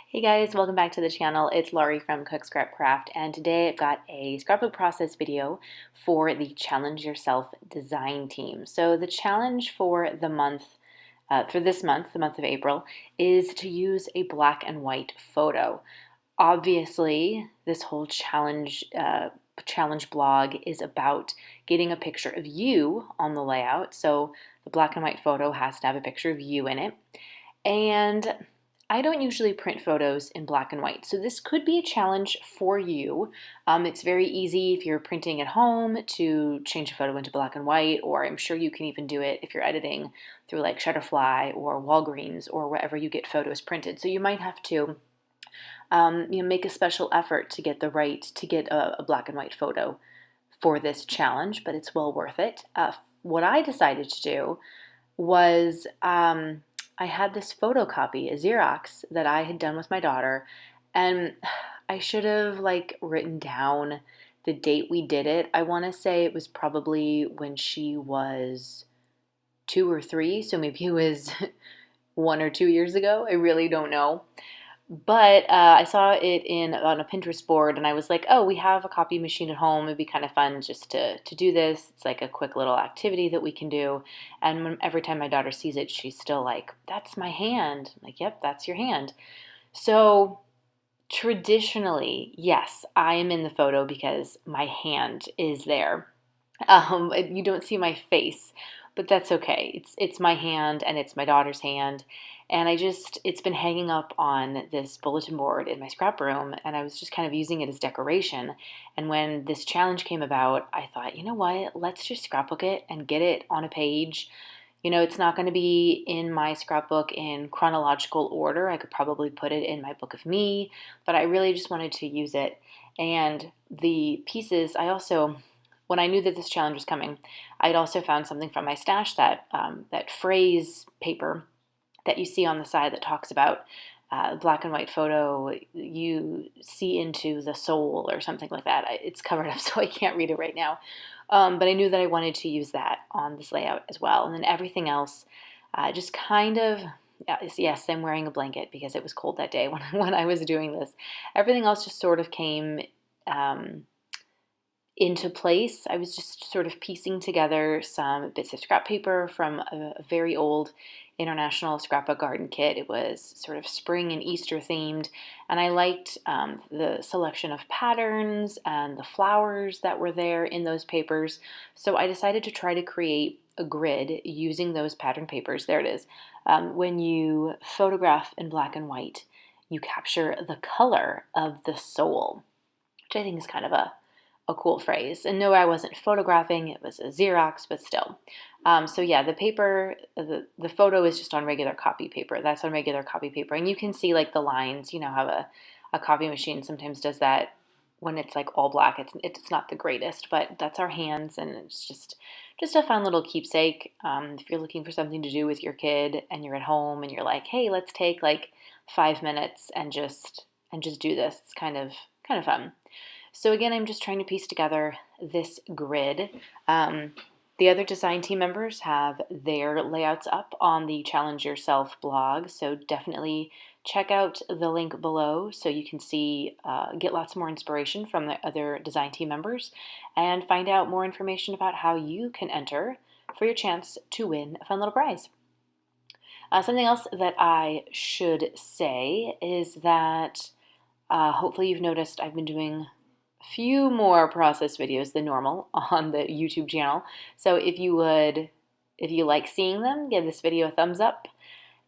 Hey guys, welcome back to the channel. It's Laurie from Cook Scrap Craft, and today I've got a scrapbook process video for the Challenge Yourself design team. So the challenge for the month, for this month, the month of April, is to use a black and white photo. Obviously, this whole challenge blog is about getting a picture of you on the layout. So the black and white photo has to have a picture of you in it. And I don't usually print photos in black and white, so this could be a challenge for you. It's very easy if you're printing at home to change a photo into black and white, or I'm sure you can even do it if you're editing through like Shutterfly or Walgreens or wherever you get photos printed. So you might have to make a special effort to get a black and white photo for this challenge, but it's well worth it. What I decided to do was I had this photocopy, a Xerox, that I had done with my daughter, and I should have written down the date we did it. I want to say it was probably when she was 2 or 3, so maybe it was 1 or 2 years ago. I really don't know. But I saw it on a Pinterest board, and I was like, oh, we have a copy machine at home. It'd be kind of fun just to do this. It's like a quick little activity that we can do. And every time my daughter sees it, she's still like, that's my hand. I'm like, yep, that's your hand. So traditionally, yes, I am in the photo because my hand is there. You don't see my face, but that's okay. It's my hand and it's my daughter's hand. And it's been hanging up on this bulletin board in my scrap room, and I was just kind of using it as decoration. And when this challenge came about, I thought, you know what, let's just scrapbook it and get it on a page. It's not going to be in my scrapbook in chronological order. I could probably put it in my book of me, but I really just wanted to use it. And the pieces, when I knew that this challenge was coming, I'd also found something from my stash, that phrase paper that you see on the side that talks about black and white photo, you see into the soul or something like that. It's covered up, so I can't read it right now. But I knew that I wanted to use that on this layout as well. And then everything else just kind of, yes, I'm wearing a blanket because it was cold that day when I was doing this. Everything else just sort of came into place. I was just sort of piecing together some bits of scrap paper from a very old International Scrapbook Garden kit. It was sort of spring and Easter themed, and I liked the selection of patterns and the flowers that were there in those papers. So I decided to try to create a grid using those pattern papers. There it is. When you photograph in black and white, you capture the color of the soul, which I think is kind of a cool phrase. And no, I wasn't photographing, it was a Xerox, but still. So yeah, the paper, the photo is just on regular copy paper. That's on regular copy paper. And you can see the lines, how a copy machine sometimes does that when it's all black. It's not the greatest, but that's our hands, and it's just a fun little keepsake. If you're looking for something to do with your kid and you're at home and you're like, hey, let's take 5 minutes and just do this. It's kind of fun. So again, I'm just trying to piece together this grid. The other design team members have their layouts up on the Challenge Yourself blog, so definitely check out the link below so you can get lots more inspiration from the other design team members and find out more information about how you can enter for your chance to win a fun little prize. Something else that I should say is that hopefully you've noticed I've been doing few more process videos than normal on the YouTube channel. So if you like seeing them, give this video a thumbs up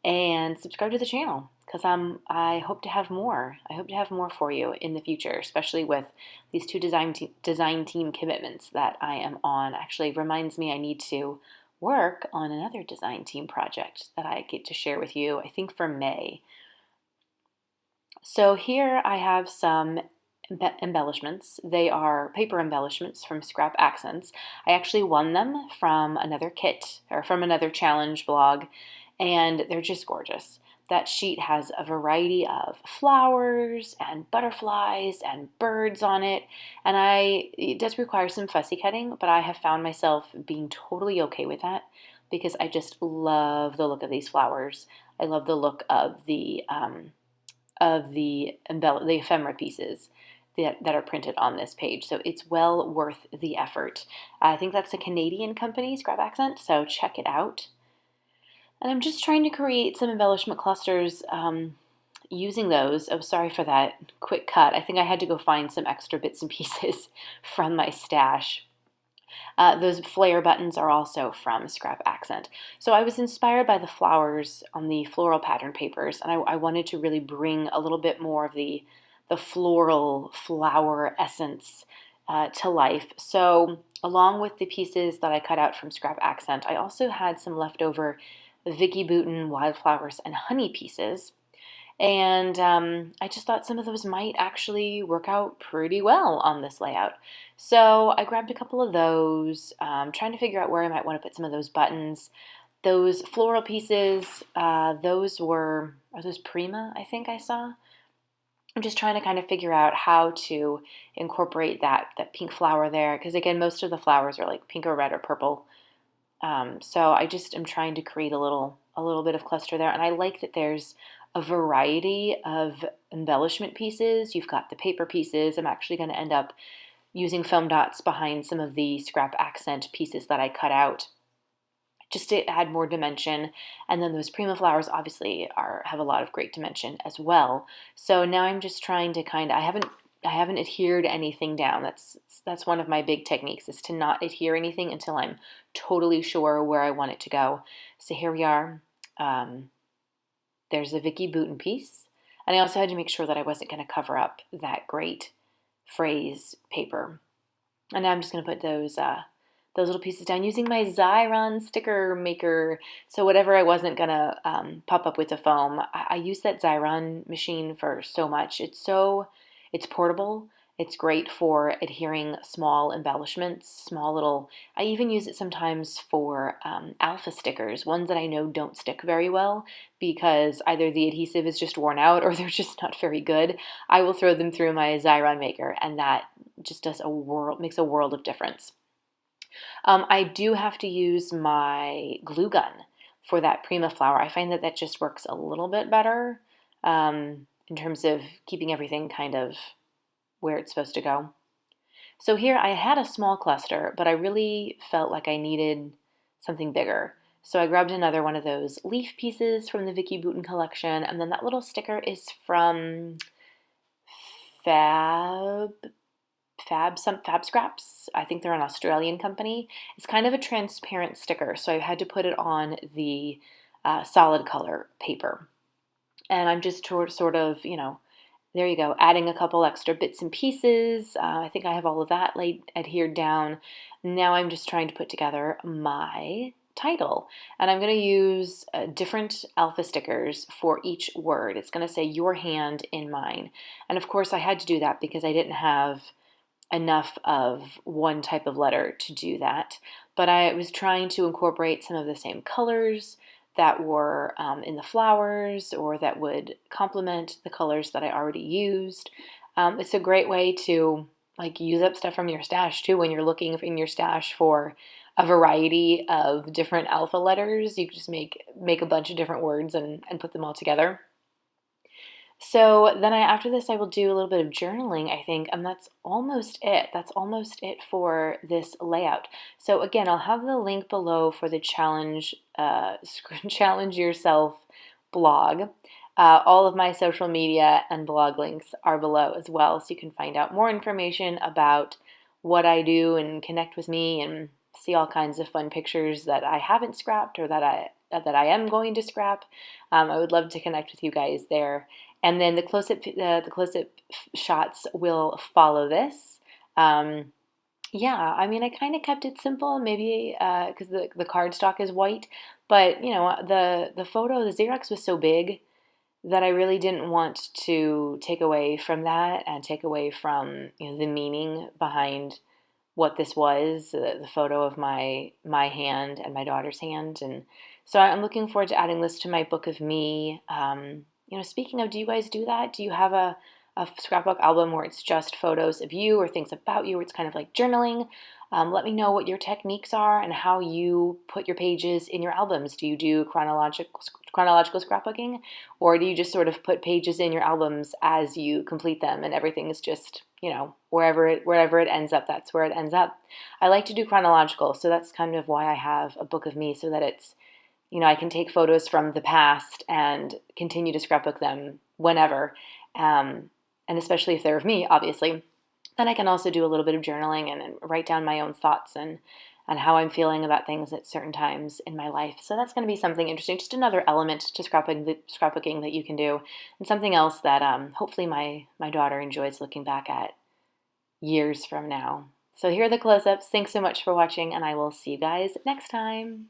and subscribe to the channel, because I hope to have more. I hope to have more for you in the future, especially with these two design team commitments that I am on. Actually, reminds me I need to work on another design team project that I get to share with you, I think for May. So here I have some embellishments. They are paper embellishments from Scrap Accents. I actually won them from another kit or from another challenge blog, and they're just gorgeous. That sheet has a variety of flowers and butterflies and birds on it, and it does require some fussy cutting, but I have found myself being totally okay with that because I just love the look of these flowers. I love the look of the the ephemera pieces that are printed on this page. So it's well worth the effort. I think that's a Canadian company, Scrap Accent, so check it out. And I'm just trying to create some embellishment clusters using those. Oh, sorry for that quick cut. I think I had to go find some extra bits and pieces from my stash. Those flare buttons are also from Scrap Accent. So I was inspired by the flowers on the floral pattern papers, and I wanted to really bring a little bit more of the floral flower essence to life. So along with the pieces that I cut out from Scrap Accent, I also had some leftover Vicky Bouton wildflowers and honey pieces. And I just thought some of those might actually work out pretty well on this layout. So I grabbed a couple of those, trying to figure out where I might want to put some of those buttons. Those floral pieces, are those Prima, I think I saw? I'm just trying to kind of figure out how to incorporate that pink flower there, because again, most of the flowers are like pink or red or purple. So I just am trying to create a little bit of cluster there, and I like that there's a variety of embellishment pieces. You've got the paper pieces. I'm actually going to end up using foam dots behind some of the Scrap Accent pieces that I cut out, just to add more dimension. And then those Prima flowers obviously have a lot of great dimension as well. So now I'm just trying to I haven't adhered anything down. That's one of my big techniques, is to not adhere anything until I'm totally sure where I want it to go. So here we are. There's a Vicky Bouton piece. And I also had to make sure that I wasn't going to cover up that great phrase paper. And now I'm just going to put those little pieces down using my Xyron sticker maker. So whatever I wasn't going to pop up with the foam, I use that Xyron machine for so much. It's portable. It's great for adhering small embellishments, I even use it sometimes for alpha stickers, ones that I know don't stick very well because either the adhesive is just worn out or they're just not very good. I will throw them through my Xyron maker, and that just makes a world of difference. I do have to use my glue gun for that Prima flower. I find that just works a little bit better in terms of keeping everything kind of where it's supposed to go. So here I had a small cluster, but I really felt like I needed something bigger. So I grabbed another one of those leaf pieces from the Vicky Bouton collection, and then that little sticker is from Fab Scraps. I think they're an Australian company. It's kind of a transparent sticker, so I had to put it on the solid color paper. And I'm just sort of, there you go, adding a couple extra bits and pieces. I think I have all of that adhered down. Now I'm just trying to put together my title. And I'm going to use different alpha stickers for each word. It's going to say your hand in mine. And of course I had to do that because I didn't have enough of one type of letter to do that. But I was trying to incorporate some of the same colors that were in the flowers, or that would complement the colors that I already used. It's a great way to use up stuff from your stash too. When you're looking in your stash for a variety of different alpha letters, you can just make a bunch of different words and put them all together. So then after this, I will do a little bit of journaling, I think, and that's almost it. That's almost it for this layout. So again, I'll have the link below for the Challenge Yourself blog. All of my social media and blog links are below as well, so you can find out more information about what I do and connect with me and see all kinds of fun pictures that I haven't scrapped or that I am going to scrap. I would love to connect with you guys there. And then the close-up shots will follow this. Yeah, I mean, I kind of kept it simple, maybe because the cardstock is white, but the photo, the Xerox was so big that I really didn't want to take away from that and take away from the meaning behind what this was, the photo of my hand and my daughter's hand. And so I'm looking forward to adding this to my book of me. Speaking of, do you guys do that? Do you have a scrapbook album where it's just photos of you or things about you, where it's kind of like journaling? Let me know what your techniques are and how you put your pages in your albums. Do you do chronological scrapbooking, or do you just sort of put pages in your albums as you complete them and everything is just, wherever it ends up, that's where it ends up? I like to do chronological, so that's kind of why I have a book of me, so that it's, I can take photos from the past and continue to scrapbook them whenever. And especially if they're of me, obviously. Then I can also do a little bit of journaling and write down my own thoughts and how I'm feeling about things at certain times in my life. So that's going to be something interesting, just another element to scrapbooking that you can do, and something else that hopefully my daughter enjoys looking back at years from now. So here are the close-ups. Thanks so much for watching, and I will see you guys next time.